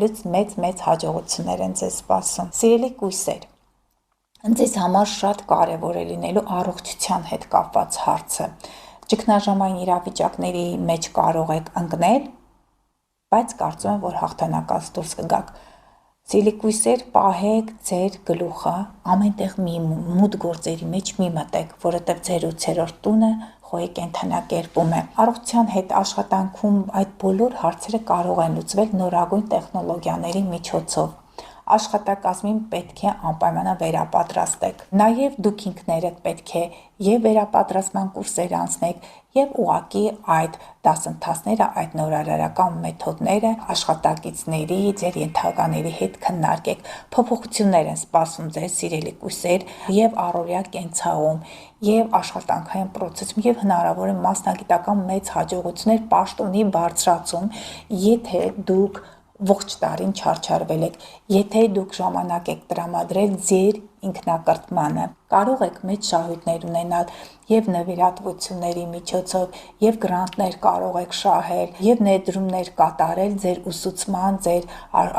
մեծ հաջողություններ են ձեզ սպասում։ Սիրելի կույսեր, ձեզ համար շատ կարևոր է լինելու առողջության հետ կապված հարցը։ Ճգնաժամային իրավիճակների մեջ կարող եք ընկնել, բայց կարծում եմ, որ հաղթանակած դուրս կգաք։ Սիրելի կույսեր, պահեք ձեր գլուխը ամենտեղ մութ գործերի մեջ մի մտեք, որովհետև ձեր 8-րդ տունը խոյի կենդանակերպում է։ Առողջության հետ աշխատանքում այդ բոլոր հարցերը կարող են լուծվել նորագույն տեխնոլոգիաների միջոցով։ Աշխատակազմին պետք է անպայմանորեն վերապատրաստեք։ Նաև դուք ինքներդ պետք է եւ վերապատրաստման կուրսեր անցնեք եւ ուղղակի այդ դասընթացները, այդ նորարարական մեթոդները աշխատակիցների, ձեր ենթակաների հետ քննարկեք։ Փոփոխություններ են սպասում ձեզ, սիրելի կույսեր, եւ առօրյա կենցաղում, եւ աշխատանքային process-ում, եւ հնարավոր է մասնագիտական մեծ հաջողություններ, պաշտոնի բարձրացում, եթե դուք ողջ տարին չարչարվել եք, եթե դուք ժամանակ եք տրամադրել ձեր ինքնակրթմանը, կարող եք մեծ շահույթներ ունենալ եւ նվիրատվությունների միջոցով, եւ գրանտներ կարող եք շահել, եւ ներդրումներ կատարել ձեր ուսուցման, ձեր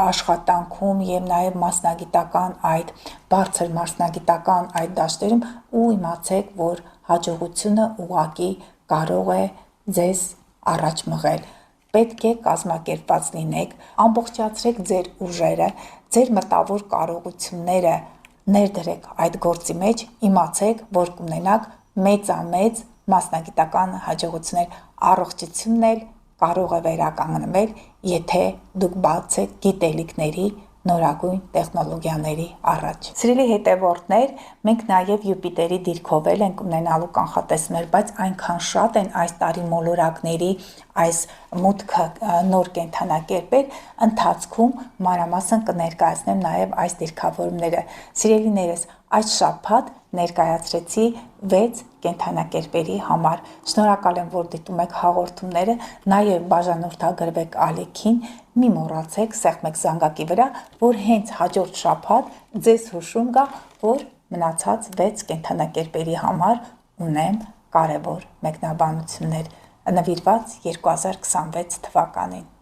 աշխատանքում եւ նաեւ մասնագիտական այդ բարձր մասնագիտական այդ դաշտերում ու իմացեք, որ հաջողությունը ուղղակի կարող է ձեզ առաջ մղել։ Պետք է կազմակերպված լինեք, ամբողջացրեք ձեր ուժերը, ձեր մտավոր կարողությունները ներդրեք այդ գործի մեջ, իմացեք, որ կունենաք մեծամեծ մասնագիտական հաջողություններ, առողջությունն էլ կարող է վերականգնվել, եթե դուք բացեք գիտելիքների նորագույն տեխնոլոգիաների առաջ։ Սիրելի հետևորդներ, մենք նաև Յուպիտերի դիրքով ենք ունենալու կանխատեսումներ, բայց այնքան շատ են այս տարի մոլորակների այս մուտքը նոր կենդանակերպեր, ընթացքում մանրամասն կներկայացնեմ նաև այս դիրքավորումները։ Սիրելիներս, այս շաբաթ ներկայացրեցի 6 կենդանակերպերի համար։ Շնորհակալ եմ, որ դիտում եք հաղորդումները, նաև բաժանորդագրվեք ալիքին, մի մոռացեք, սեղմեք զանգակի վրա, որ հենց հաջորդ շաբաթ ձեզ հուշում գա, որ մնացած 6 կենդանակերպերի համար ունեմ կարևոր մեկնաբանություններ նվիրված 2026 թվականին։